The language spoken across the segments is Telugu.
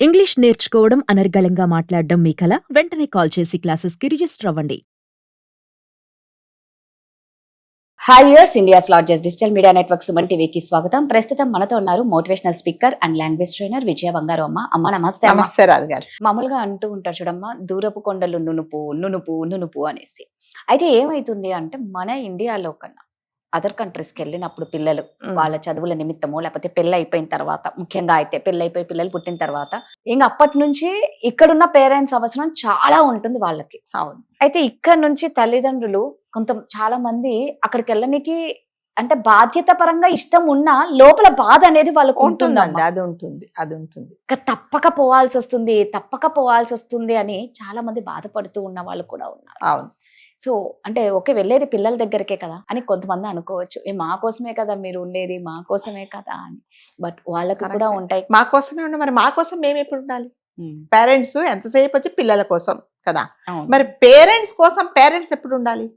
ఇంగ్లీష్ నేర్చుకోవడం అనర్గళంగా మాట్లాడడం మీ కల వెంటనే కాల్ చేసి క్లాసెస్కి రిజిస్టర్ అవ్వండి. Hi viewers, India's largest digital media network Suman టీవీకి స్వాగతం. ప్రస్తుతం మనతో ఉన్నారు motivational speaker and language trainer Vijaya Bangaru అమ్మ. అమ్మ నమస్తే. నమస్తే రాజు గారు. మామూలుగా అంటూ ఉంటారు చూడమ్మా, దూరపు కొండలు నునుపు నునుపు నునుపు అనేసి. అయితే ఏమైతుంది అంటే మన ఇండియాలో కన్నా అదర్ కంట్రీస్కి వెళ్ళినప్పుడు పిల్లలు వాళ్ళ చదువుల నిమిత్తమో లేకపోతే పెళ్ళి అయిపోయిన తర్వాత, ముఖ్యంగా అయితే పెళ్ళి అయిపోయి పిల్లలు పుట్టిన తర్వాత ఇంకా అప్పటి నుంచి ఇక్కడున్న పేరెంట్స్ అవసరం చాలా ఉంటుంది వాళ్ళకి. అవును. అయితే ఇక్కడ నుంచి తల్లిదండ్రులు చాలా మంది అక్కడికి వెళ్ళడానికి అంటే బాధ్యత పరంగా ఇష్టం ఉన్నా లోపల బాధ అనేది వాళ్ళకు ఉంటుందండి. అది ఉంటుంది. తప్పక పోవాల్సి వస్తుంది అని చాలా మంది బాధపడుతూ ఉన్న వాళ్ళు కూడా ఉన్నారు. అవును. సో అంటే ఓకే, వెళ్ళేది పిల్లల దగ్గరికే కదా అని కొంతమంది అనుకోవచ్చు, మా కోసమే కదా మీరు ఉండేది, మా కోసమే కదా అని. బట్ వాళ్ళకు కూడా ఉంటాయి. మా కోసమే ఉండే, మరి మా కోసం మేము ఎప్పుడు ఉండాలి? పేరెంట్స్ ఎంతసేపు వచ్చి పిల్లల కోసం కదా. మరి పేరెంట్స్ కోసం పేరెంట్స్ ఎప్పుడు ఉండాలి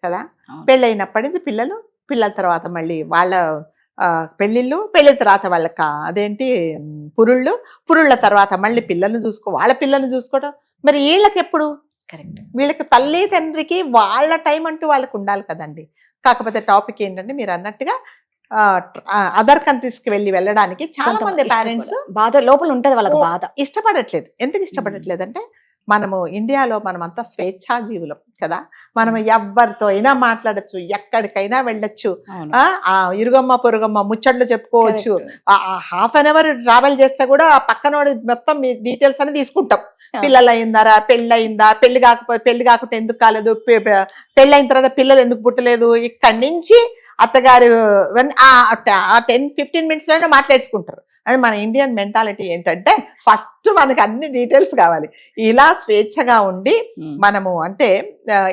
కదా. పెళ్ళైనప్పటి నుంచి పిల్లల తర్వాత మళ్ళీ వాళ్ళ పెళ్ళిళ్ళు, పెళ్ళిన తర్వాత వాళ్ళకి అదేంటి పురుళ్ళ తర్వాత మళ్ళీ వాళ్ళ పిల్లల్ని చూసుకోవడం. మరి వీళ్ళకి ఎప్పుడు? కరెక్ట్. వీళ్ళకి తల్లి తండ్రికి వాళ్ళ టైం అంటూ వాళ్ళకి ఉండాలి కదండి. కాకపోతే టాపిక్ ఏంటంటే మీరు అన్నట్టుగా అదర్ కంట్రీస్ కి వెళ్ళడానికి చాలా మంది పేరెంట్స్ బాధ లోపల ఉంటది, వాళ్ళకి బాధ. ఇష్టపడట్లేదు. ఎందుకు ఇష్టపడట్లేదు అంటే మనము ఇండియాలో మనమంతా స్వేచ్ఛా జీవులం కదా. మనం ఎవరితో అయినా మాట్లాడచ్చు, ఎక్కడికైనా వెళ్ళొచ్చు, ఇరుగమ్మ పొరుగమ్మ ముచ్చట్లు చెప్పుకోవచ్చు. 1/2 hour ట్రావెల్ చేస్తే కూడా ఆ పక్కన మొత్తం డీటెయిల్స్ అని తీసుకుంటాం. పిల్లలు అయిందారా, పెళ్ళయిందా, పెళ్లి కాకపోతే ఎందుకు కాలేదు, పెళ్ళైన తర్వాత పిల్లలు ఎందుకు పుట్టలేదు, ఇక్కడి నుంచి అత్తగారు 10-15 minutes లోనే మాట్లాడుకుంటారు. అది మన ఇండియన్ మెంటాలిటీ ఏంటంటే ఫస్ట్ మనకి అన్ని డీటెయిల్స్ కావాలి. ఇలా స్వేచ్ఛగా ఉండి మనము అంటే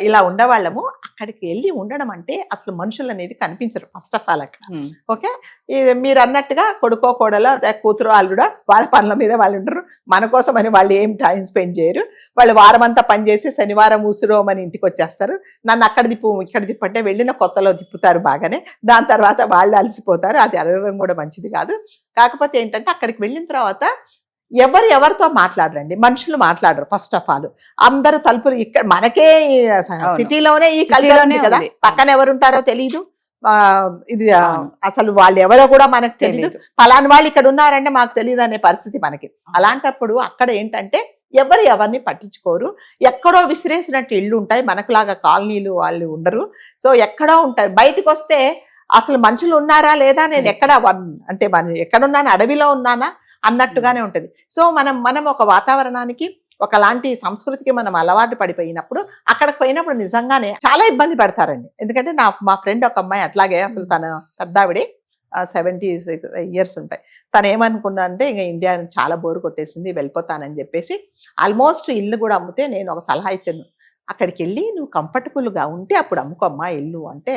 ఇలా ఉండేవాళ్ళము. అక్కడికి వెళ్ళి ఉండడం అంటే అసలు మనుషులు అనేది కనిపించరు ఫస్ట్ ఆఫ్ ఆల్ అక్కడ. ఓకే, మీరు అన్నట్టుగా కొడుకో కోడలో కూతురు అల్లుడా వాళ్ళ పనుల మీద వాళ్ళు ఉంటారు. మన కోసం అని వాళ్ళు ఏం టైం స్పెండ్ చేయరు. వాళ్ళు వారం అంతా పనిచేసి శనివారం ఊసురోమని ఇంటికి వచ్చేస్తారు. నన్ను అక్కడ ఇక్కడ తిప్పంటే వెళ్ళిన కొత్తలో తిప్పుతారు బాగానే. దాని తర్వాత వాళ్ళు అలసిపోతారు. అది అడగడం కూడా మంచిది కాదు. కాకపోతే ఏంటంటే అక్కడికి వెళ్ళిన తర్వాత ఎవరితో మాట్లాడరండి, మనుషులు మాట్లాడరు ఫస్ట్ ఆఫ్ ఆల్. అందరూ తలుపులు ఇక్కడ మనకే సిటీలోనే ఈ కల్చర్ ఉంది కదా, పక్కన ఎవరుంటారో తెలీదు. ఇది అసలు వాళ్ళు ఎవరో కూడా మనకు తెలియదు. ఫలాని వాళ్ళు ఇక్కడ ఉన్నారంటే మాకు తెలియదు అనే పరిస్థితి మనకి. అలాంటప్పుడు అక్కడ ఏంటంటే ఎవరిని పట్టించుకోరు. ఎక్కడో విసిరేసినట్టు ఇళ్ళు ఉంటాయి, మనకులాగా కాలనీలు వాళ్ళు ఉండరు. సో ఎక్కడో ఉంటారు. బయటకు వస్తే అసలు మనుషులు ఉన్నారా లేదా, నేను అంటే ఎక్కడున్నాను, అడవిలో ఉన్నానా అన్నట్టుగానే ఉంటుంది. సో మనం ఒక వాతావరణానికి, ఒకలాంటి సంస్కృతికి మనం అలవాటు పడిపోయినప్పుడు అక్కడికి పోయినప్పుడు నిజంగానే చాలా ఇబ్బంది పడతారండి. ఎందుకంటే మా ఫ్రెండ్ ఒక అమ్మాయి అట్లాగే, అసలు తన పెద్దావిడే 76 years ఉంటాయి. తను ఏమనుకున్నానంటే ఇంకా ఇండియా చాలా బోరు కొట్టేసింది, వెళ్ళిపోతానని చెప్పేసి ఆల్మోస్ట్ ఇల్లు కూడా అమ్మితే నేను ఒక సలహా ఇచ్చాను, అక్కడికి వెళ్ళి నువ్వు కంఫర్టబుల్గా ఉంటే అప్పుడు అమ్ముకోమ్మా ఇల్లు అంటే,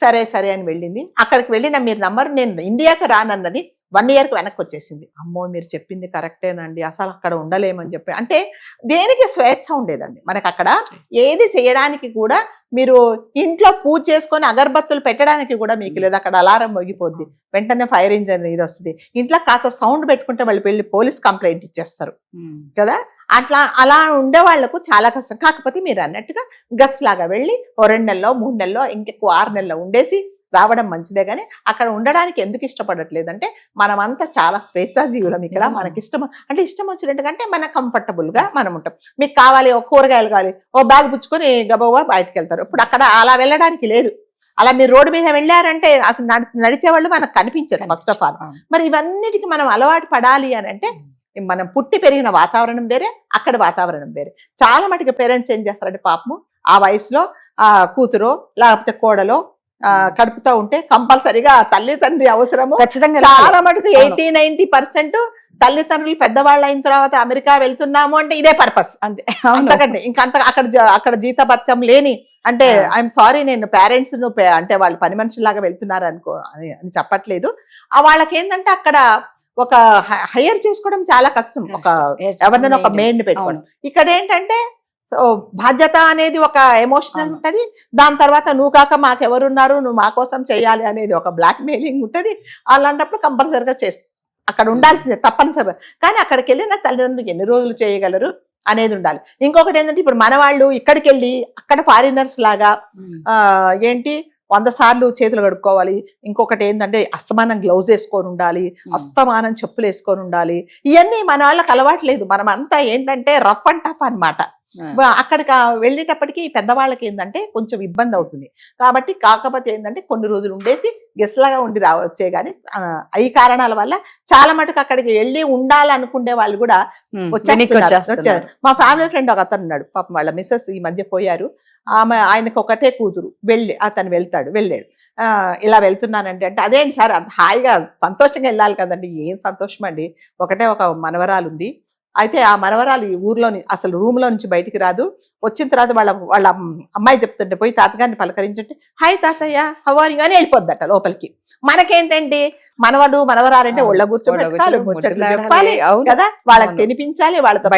సరే అని వెళ్ళింది. అక్కడికి వెళ్ళిన మీరు నమ్మరు, నేను ఇండియాకి రానన్నది 1 yearకి వెనక్కి వచ్చేసింది. అమ్మో మీరు చెప్పింది కరెక్టేనండి, అసలు అక్కడ ఉండలేమని చెప్పి. అంటే దేనికి స్వేచ్ఛ ఉండేదండి మనకు అక్కడ. ఏది చేయడానికి కూడా, మీరు ఇంట్లో పూజ చేసుకొని అగరబత్తులు పెట్టడానికి కూడా మీకు లేదు. అక్కడ అలారం మోగిపోద్ది, వెంటనే ఫైర్ ఇంజన్ ఇది వస్తుంది. ఇంట్లో కాస్త సౌండ్ పెట్టుకుంటే వాళ్ళు వెళ్ళి పోలీస్ కంప్లైంట్ ఇచ్చేస్తారు కదా. అలా ఉండే వాళ్లకు చాలా కష్టం. కాకపోతే మీరు అన్నట్టుగా గస్ లాగా వెళ్ళి 2 నెలలో 3 నెలలో ఇంకెక్కువ 6 నెలలో ఉండేసి రావడం మంచిదే. కానీ అక్కడ ఉండడానికి ఎందుకు ఇష్టపడట్లేదంటే మనమంతా చాలా స్వేచ్ఛా జీవులం ఇక్కడ. మనకి ఇష్టం వచ్చినట్టుగా అంటే మన కంఫర్టబుల్ గా మనం ఉంటాం. మీకు కావాలి ఓ కూరగాయలు కావాలి, ఓ బ్యాగ్ పుచ్చుకొని గబగబా బయటకు వెళ్తారు. ఇప్పుడు అక్కడ అలా వెళ్ళడానికి లేదు. అలా మీరు రోడ్డు మీద వెళ్ళారంటే అసలు నడిచేవాళ్ళు మనకు కనిపించరు ఫస్ట్ ఆఫ్ ఆల్. మరి ఇవన్నిటికీ మనం అలవాటు పడాలి అని అంటే మనం పుట్టి పెరిగిన వాతావరణం వేరే, అక్కడ వాతావరణం వేరే. చాలా మటుకు పేరెంట్స్ ఏం చేస్తారంటే పాపము ఆ వయసులో కూతురో లేకపోతే కోడలో కడుపుతూ ఉంటే కంపల్సరిగా తల్లి తండ్రి అవసరము. చాలా మటుకు 80-90% తల్లిదండ్రులు పెద్దవాళ్ళు అయిన తర్వాత అమెరికా వెళ్తున్నాము అంటే ఇదే పర్పస్ అంతే. అంతకంటే అక్కడ జీతభత్యం లేని అంటే ఐఎమ్ సారీ, నేను పేరెంట్స్ అంటే వాళ్ళు పని మనుషుల్లాగా వెళ్తున్నారు అని చెప్పట్లేదు. వాళ్ళకి ఏంటంటే అక్కడ ఒక హైర్ చేసుకోవడం చాలా కష్టం, ఒక ఎవరినైనా ఒక మెయిన్ పెట్టుకోవడం. ఇక్కడ ఏంటంటే బాధ్యత అనేది ఒక ఎమోషనల్ ఉంటది. దాని తర్వాత నువ్వు కాక మాకెవరున్నారు, నువ్వు మా కోసం చేయాలి అనేది ఒక బ్లాక్ మెయిలింగ్ ఉంటది. అలాంటప్పుడు కంపల్సరిగా అక్కడ ఉండాల్సిందే తప్పనిసరి. కానీ అక్కడికి వెళ్ళిన తల్లిదండ్రులు ఎన్ని రోజులు చేయగలరు అనేది ఉండాలి. ఇంకొకటి ఏంటంటే ఇప్పుడు మన వాళ్ళు ఇక్కడికి వెళ్ళి అక్కడ ఫారినర్స్ లాగా ఏంటి 100 సార్లు చేతులు కడుక్కోవాలి. ఇంకొకటి ఏంటంటే అస్తమానం గ్లౌజ్ వేసుకొని ఉండాలి, అస్తమానం చెప్పులు వేసుకొని ఉండాలి. ఇవన్నీ మన వాళ్ళకి అలవాట్లేదు. మనం అంతా ఏంటంటే రఫ్ అండ్ టఫ్ అనమాట. అక్కడికి వెళ్ళేటప్పటికి పెద్దవాళ్ళకి ఏంటంటే కొంచెం ఇబ్బంది అవుతుంది. కాబట్టి కాకపోతే ఏంటంటే కొన్ని రోజులు ఉండేసి గెస్ట్ లాగా ఉండి రావచ్చే కానీ ఈ కారణాల వల్ల చాలా మటుకు అక్కడికి వెళ్ళి ఉండాలనుకునే వాళ్ళు కూడా వచ్చేస్తున్నారు. మా ఫ్యామిలీ ఫ్రెండ్ ఒక అతను ఉన్నాడు, పాపం వాళ్ళ మిస్సెస్ ఈ మధ్య పోయారు. ఆయనకు ఒకటే కూతురు, అతను వెళ్ళాడు. ఇలా వెళ్తున్నానండి అంటే అదేంటి సార్ అంత హాయిగా సంతోషంగా వెళ్ళాలి కదండి. ఏం సంతోషం అండి, ఒకటే ఒక మనవరాలు ఉంది. అయితే ఆ మనవరాలు ఈ ఊర్లోని అసలు రూమ్ లో నుంచి బయటికి రాదు. వచ్చిన తర్వాత వాళ్ళ అమ్మాయి చెప్తుంటే పోయి తాతగారిని పలకరించుంటే హాయ్ తాతయ్య హౌ ఆర్ యు అని వెళ్ళిపోద్దట లోపలికి. మనకేంటండి మనవడు మనవరాలంటే ఒళ్ళ కూర్చోబెట్టాలి, ముచ్చట్లు చెప్పాలి కదా, వాళ్ళకి తినిపించాలి, వాళ్ళతో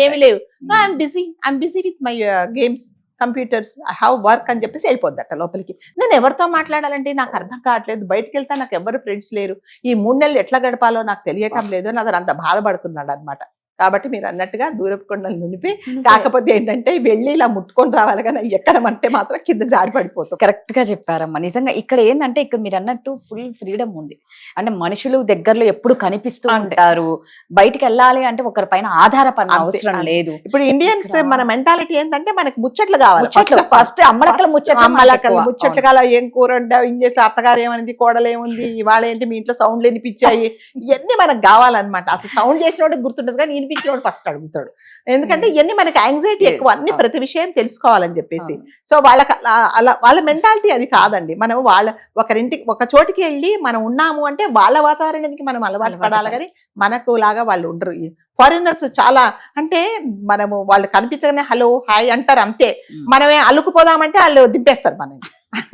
ఏమి లేవు. I'm busy with my games, computers, I have work అని చెప్పేసి వెళ్ళిపోద్దట లోపలికి. నేను ఎవరితో మాట్లాడాలంటే నాకు అర్థం కావట్లేదు, బయటకు వెళ్తా నాకు ఎవరు ఫ్రెండ్స్ లేరు, ఈ 3 నెలలు ఎట్లా గడపాలో నాకు తెలియటం లేదు అని అతను అంత బాధపడుతున్నాడు అనమాట. కాబట్టి మీరు అన్నట్టుగా దూరపు కొండలు నునిపి, కాకపోతే ఏంటంటే వెళ్ళి ఇలా ముట్టుకొని రావాలి కానీ ఎక్కడం అంటే మాత్రం కింద జారి పడిపోతాం. కరెక్ట్ గా చెప్పారమ్మా. నిజంగా ఇక్కడ ఏంటంటే ఇక్కడ మీరు అన్నట్టు ఫుల్ ఫ్రీడమ్ ఉంది. అంటే మనుషులు దగ్గరలో ఎప్పుడు కనిపిస్తూ ఉంటారు. బయటికి వెళ్ళాలి అంటే ఒకరి పైన ఆధారపడిన అవసరం లేదు. ఇప్పుడు ఇండియన్స్ మన మెంటాలిటీ ఏంటంటే మనకి ముచ్చట్లు కావాలి. ఫస్ట్ అమ్మలక్కల ముచ్చట్లు కాల, ఏం కూర వండావు, ఏం చేసి అత్తగారు ఏమనింది, కోడలు ఏముంది, ఇవాళ ఏంటి మీ ఇంట్లో సౌండ్లు వినిపించాయి, ఇవన్నీ మనకు కావాలన్నమాట. అసలు సౌండ్ చేసినోడికి గుర్తుండదు కానీ వినిపించినోడు ఫస్ట్ అడుగుతాడు. ఎందుకంటే ఇవన్నీ మనకి యాంగ్జైటీ ఎక్కువ, అన్ని ప్రతి విషయం తెలుసుకోవాలని చెప్పేసి. సో వాళ్ళకి అలా వాళ్ళ మెంటాలిటీ అది కాదండి. మనం ఒక చోటికి వెళ్ళి మనం ఉన్నాము అంటే వాళ్ళ వాతావరణానికి మనం అలవాటు పడాలి కానీ మనకు లాగా వాళ్ళు ఉండరు. ఫారినర్స్ చాలా అంటే మనము వాళ్ళు కనిపించగానే హలో హాయ్ అంటారు అంతే. మనమే అల్లుకుపోదామంటే వాళ్ళు దింపేస్తారు మనని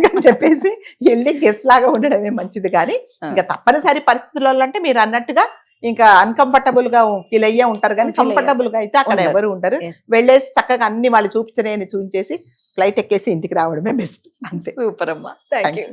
అని చెప్పేసి వెళ్ళి గెస్ట్ లాగా ఉండడమే మంచిది. కానీ ఇంకా తప్పనిసరి పరిస్థితులలో అంటే మీరు అన్నట్టుగా ఇంకా అన్కంఫర్టబుల్ గా ఫీల్ అయ్యే ఉంటారు కానీ కంఫర్టబుల్ గా అయితే అక్కడ ఎవరు ఉంటారు. వెళ్ళేసి చక్కగా అన్ని వాళ్ళు చూపించేసి ఫ్లైట్ ఎక్కేసి ఇంటికి రావడమే బెస్ట్. అంతే. సూపర్ అమ్మా, థ్యాంక్ యూ.